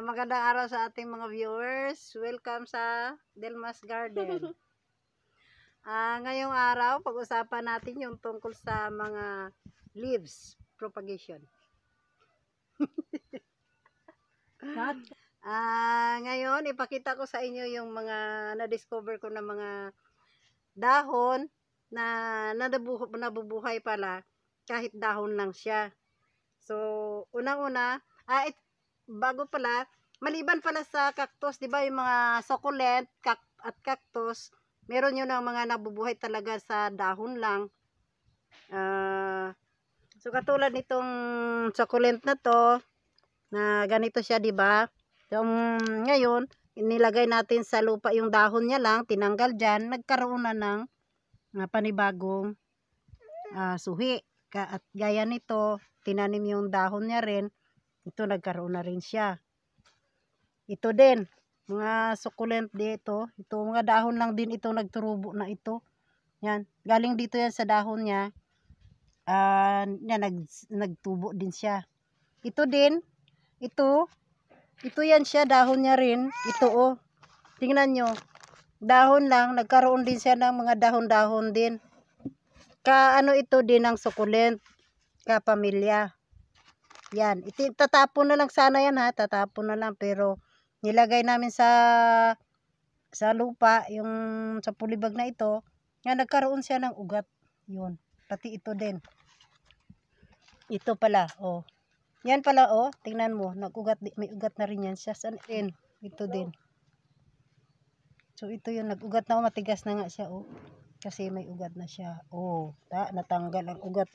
Magandang araw sa ating mga viewers. Welcome sa Delmas Garden. Ngayong araw, pag-usapan natin yung tungkol sa mga leaves propagation. Ngayon, ipakita ko sa inyo yung mga na-discover ko na mga dahon na nabubuhay pala kahit dahon lang siya. So, unang-una, bago pala, maliban pala sa cactus, di ba yung mga succulent at cactus, meron yun ng mga nabubuhay talaga sa dahon lang. So, katulad nitong succulent na to, na ganito siya, di ba? So, ngayon, nilagay natin sa lupa yung dahon niya lang, tinanggal dyan, nagkaroon na ng panibagong suhi. At gaya nito, tinanim yung dahon niya rin, ito nagkaroon na rin siya. Ito din, mga succulent dito, ito mga dahon lang din ito nagturubo na ito. Yan, galing dito yan sa dahon niya. Nagtubo din siya. Ito din, ito yan siya, dahon niya rin. Ito tingnan nyo, dahon lang, nagkaroon din siya ng mga dahon-dahon din. Ito din ang succulent, kapamilya. Yan, tatapon na lang sana yan ha, tatapon na lang, pero nilagay namin sa lupa, yung sa pulibag na ito, nga nagkaroon siya ng ugat. Yun, pati ito din. Ito pala, yan pala, tingnan mo, may ugat na rin yan siya. Saan din? Ito din. So ito yung nag-ugat na, matigas na nga siya, kasi may ugat na siya. Natanggal ang ugat,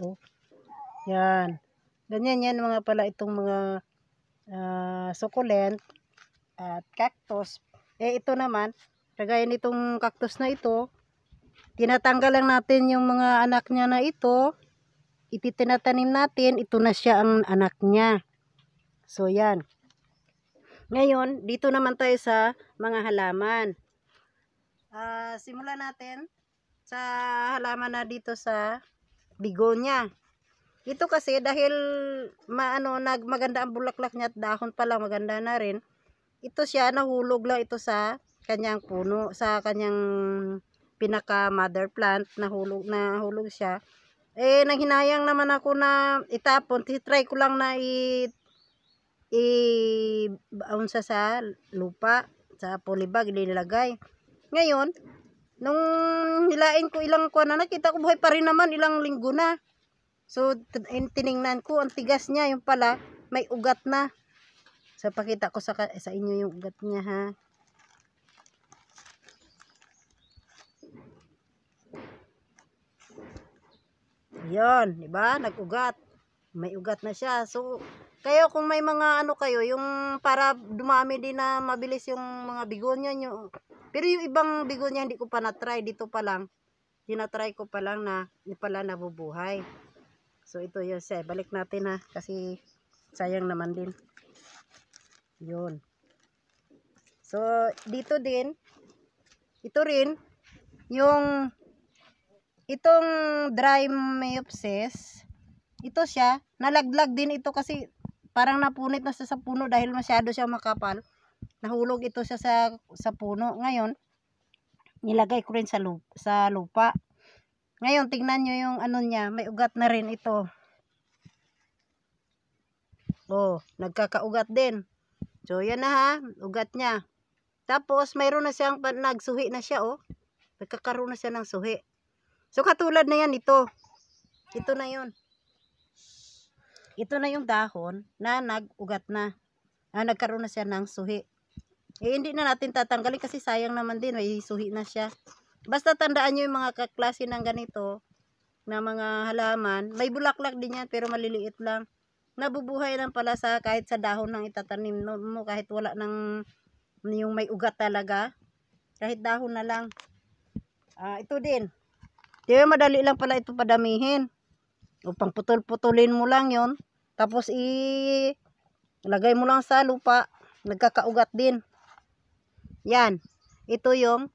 Yan. Ganyan yan mga pala itong mga succulent at cactus. Ito naman, kagaya nitong cactus na ito, tinatanggal lang natin yung mga anak niya na ito, ititinatanim natin, ito na siya ang anak niya. So yan. Ngayon, dito naman tayo sa mga halaman. Simulan natin sa halaman na dito sa bigonia. Ito kasi dahil maganda ang bulaklak niya at dahon pa lang maganda na rin. Ito siya, nahulog lang ito sa kanyang puno, sa kanyang pinaka mother plant, nahulog siya. Nanghinayang naman ako na itapon, try ko lang na baon sa lupa, sa polybag nilagay. Ngayon, nung hilain ko ilang nakita ko buhay pa rin naman, ilang linggo na. So, tiningnan ko, ang tigas niya, yung pala, may ugat na. So, pakita ko sa inyo yung ugat niya, ha. Yan, di ba? Nag-ugat. May ugat na siya. So, kayo kung may mga kayo, yung para dumami din na mabilis yung mga bigonia nyo. Pero yung ibang bigonia, hindi ko pa na-try. Dito pa lang, tinatry ko pa lang na pala nabubuhay. So, ito yun siya. Balik natin ha. Kasi, sayang naman din. Yun. So, dito din. Ito rin. Itong dry Meopsis. Ito siya. Nalaglag din ito kasi parang napunit na siya sa puno dahil masyado siya makapal. Nahulog ito siya sa puno. Ngayon, nilagay ko rin sa lupa. Ngayon, tingnan nyo yung niya, may ugat na rin ito. Nagkakaugat din. So, yan na ha, ugat niya. Tapos, mayroon na siyang nagsuhi na siya, Nagkakaroon na siya ng suhi. So, katulad na yan ito. Ito na yun. Ito na yung dahon na nag-ugat na. Nagkaroon na siya ng suhi. Hindi na natin tatanggalin kasi sayang naman din, may suhi na siya. Basta tandaan nyo yung mga kaklase ng ganito na mga halaman. May bulaklak din yan pero maliliit lang. Nabubuhay lang pala kahit sa dahon ng itatanim mo, kahit wala yung may ugat talaga. Kahit dahon na lang. Ito din. Diba madali lang pala ito padamihin. Upang putol-putulin mo lang yon. Tapos lagay mo lang sa lupa. Nagkakaugat din. Yan. Ito yung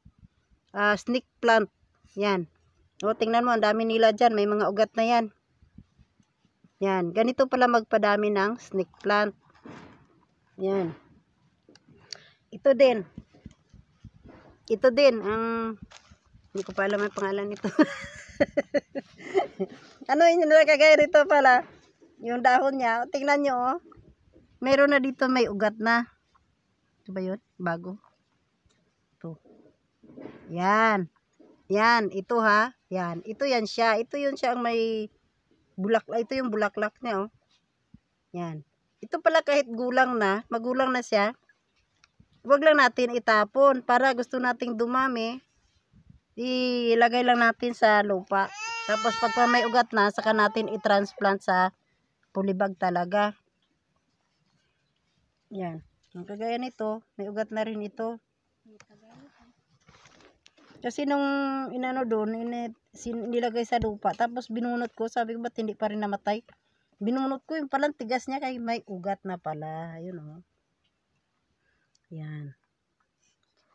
snake plant. Yan. Tingnan mo, ang dami nila dyan. May mga ugat na yan. Yan, ganito pala magpadami ng snake plant. Yan. Ito din. Ito din, hindi ko pa alam ang pangalan nito. Ano yun na kagaya rito pala? Yung dahon niya, tingnan nyo, oh. Meron na dito may ugat na. Ito ba yun? Bago. Ito. Yan. Yan, ito ha. Yan, ito yan siya. Ito yun siya ang may bulaklak. Ito yung bulaklak niya, oh. Yan. Ito pala kahit gulang na, magulang na siya, huwag lang natin itapon. Para gusto nating dumami, ilagay lang natin sa lupa. Tapos pag may ugat na, saka natin i-transplant sa polybag talaga. Yan. Ang kagaya nito, may ugat na rin ito. Kasi nung inano doon, nilagay sa lupa. Tapos binunot ko, sabi ko ba't hindi pa rin namatay? Binunot ko yung palang tigas niya kaya may ugat na pala. Ayun o. Yan.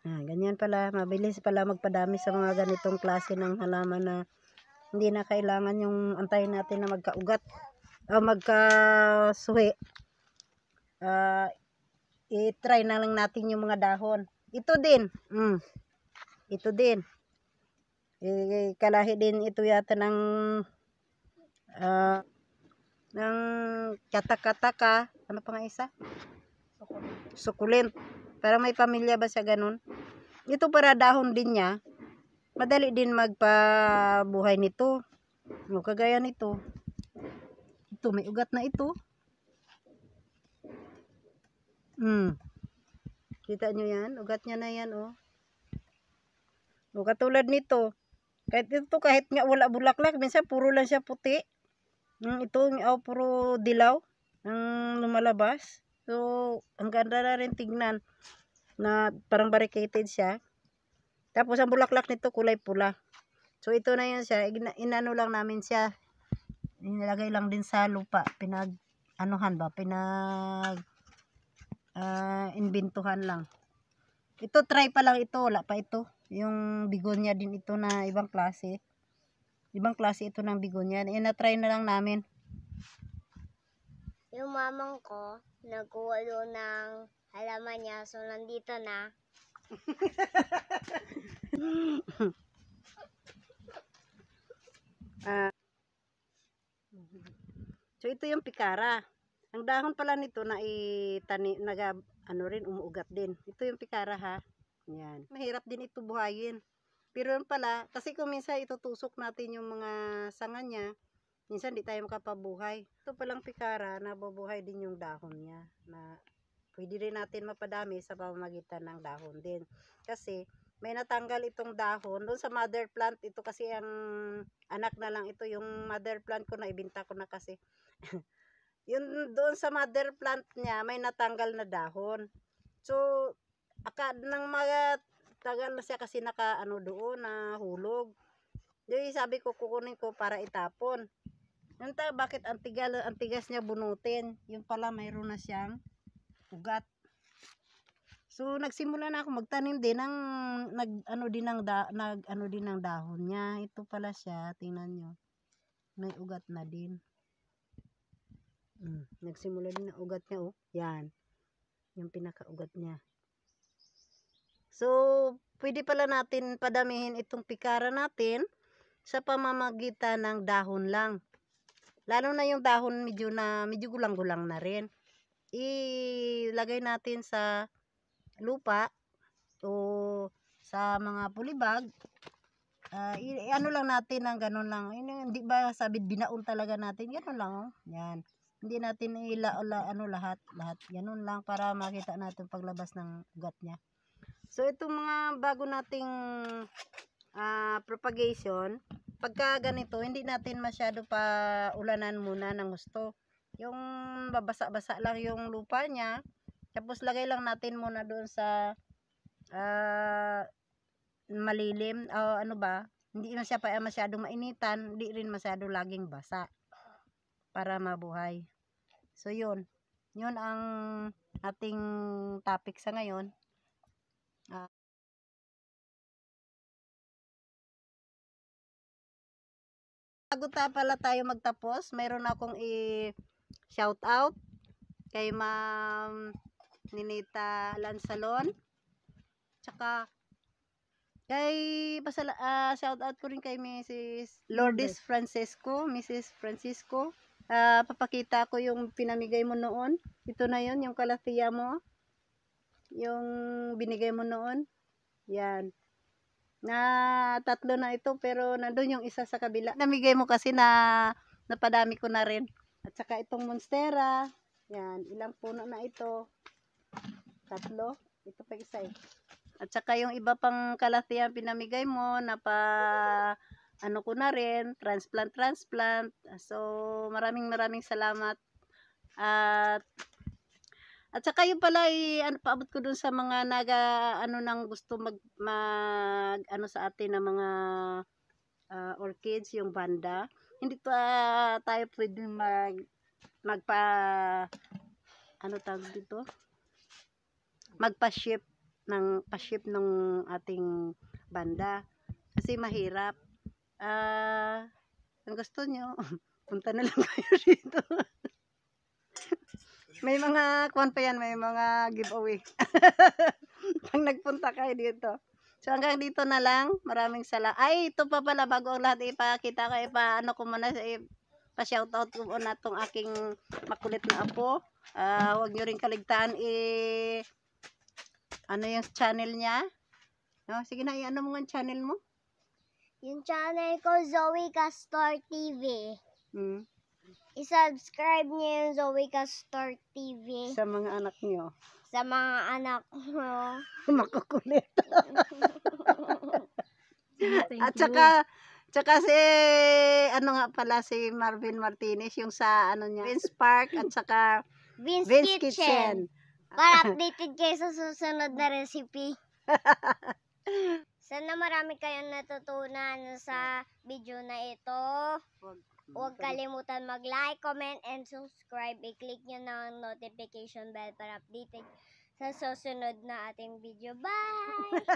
Ganyan pala. Mabilis pala magpadami sa mga ganitong klase ng halaman na hindi na kailangan yung antayin natin na magkaugat o magkasuhi. I-try na lang natin yung mga dahon. Ito din. Ito din. Kalahi din ito yata ng katakataka. Ano pa nga isa? Sukulent. Parang may pamilya ba siya ganun? Ito para dahon din niya. Madali din magpabuhay nito. O, kagaya nito. Ito, may ugat na ito. Kita nyo yan? Ugat niya na yan, oh. O, katulad nito. Kahit nga wala bulaklak, minsan puro lang siya puti. Ito, puro dilaw ang lumalabas. So, ang ganda na rin tignan na parang barricaded siya. Tapos, ang bulaklak nito kulay pula. So, ito na yun siya. Inano lang namin siya. Inilagay lang din sa lupa. Inbintuhan lang. Ito, try pa lang ito. Wala pa ito. Yung bigonya din ito na ibang klase. Ibang klase ito ng bigonya. Na-try na lang namin. Yung mamang ko, nagkuha doon ng halaman niya. So, nandito na. So, ito yung pikara. Ang dahon pala nito na umuugat din. Ito yung pikara ha. Yan. Mahirap din ito buhayin. Pero yun pala, kasi kung minsan itutusok natin yung mga sanga niya, minsan di tayo makapabuhay. Ito palang pikara, nabubuhay din yung dahon niya. Na pwede rin natin mapadami sa pamamagitan ng dahon din. Kasi may natanggal itong dahon. Doon sa mother plant, ito kasi ang anak na lang ito. Yung mother plant ko na ibinta ko na kasi. Yun doon sa mother plant niya, may natanggal na dahon. So, nang mga tagal na siya kasi doon na hulog. Yung sabi ko kukunin ko para itapon. Bakit ang tigas niya bunutin? Yung pala mayroon na siyang ugat. So nagsimula na ako magtanim din ng ng dahon niya. Ito pala siya, tingnan niyo. May ugat na din. Nagsimula din ang ugat niya, oh. Yan. Yung pinakaugat niya. So, pwede pala natin padamihin itong pikara natin sa pamamagitan ng dahon lang. Lalo na yung dahon medyo gulang-gulang na rin. Ilagay natin sa lupa o sa mga polybag. Ano lang natin ng ganun lang. Hindi ba sabi binaon talaga natin? Ganun lang, oh. Yan. Hindi natin lahat. Ganun lang para makita natin paglabas ng ugat niya. So, itong mga bago nating propagation, pagka ganito, hindi natin masyado pa ulanan muna ng gusto. Yung babasa-basa lang yung lupa niya, tapos lagay lang natin muna doon sa malilim, hindi na siya pa masyadong mainitan, hindi rin masyado laging basa para mabuhay. So, yun ang ating topic sa ngayon. Bago pala tayo magtapos, mayroon akong i-shout out kay Ma'am Ninita Lansalon. Tsaka kay shout out ko rin kay Mrs. Lourdes Francisco, Mrs. Francisco. Papakita ko yung pinamigay mo noon. Ito na yun, yung kalatiya mo. Yung binigay mo noon. Yan. Na 3 na ito pero nandun yung isa sa kabila. Namigay mo kasi na napadami ko na rin. At saka itong monstera. Yan, ilang puno na ito? 3. Ito pa isa eh. At saka yung iba pang kalatiyan pinamigay mo na ano ko na rin, transplant. So maraming salamat. At saka yung pala paabot ko dun sa mga nang gusto mag ano sa atin ng mga orchids, yung banda. Hindi tayo pwedeng ano tawag dito? Magpa-ship ng ating banda. Kasi mahirap. Kung gusto nyo, punta na lang kayo dito. May mga kuwan pa yan, may mga giveaway. Pag nagpunta kayo dito. So hanggang dito na lang. Maraming salamat. Ay, ito pa pala bago ang lahat ipakita ko, ano ko muna, pa-shoutout ko muna itong aking makulit na apo. Huwag nyo rin kaligtaan ano yung channel niya. No, sige na, ano mo ang channel mo? Yung channel ko, Zoe Castor TV. I-subscribe niyo yung Zoe Castor TV. Sa mga anak niyo. Sa mga anak mo. Makukulit. At saka si ano nga pala si Marvin Martinez yung sa ano niya, Vince Park at saka Vince Kitchen. Para updated kayo sa susunod na recipe. Sana marami kayong natutunan sa video na ito. Huwag kalimutan mag-like, comment, and subscribe. I-click nyo na ang notification bell para updated sa susunod na ating video. Bye!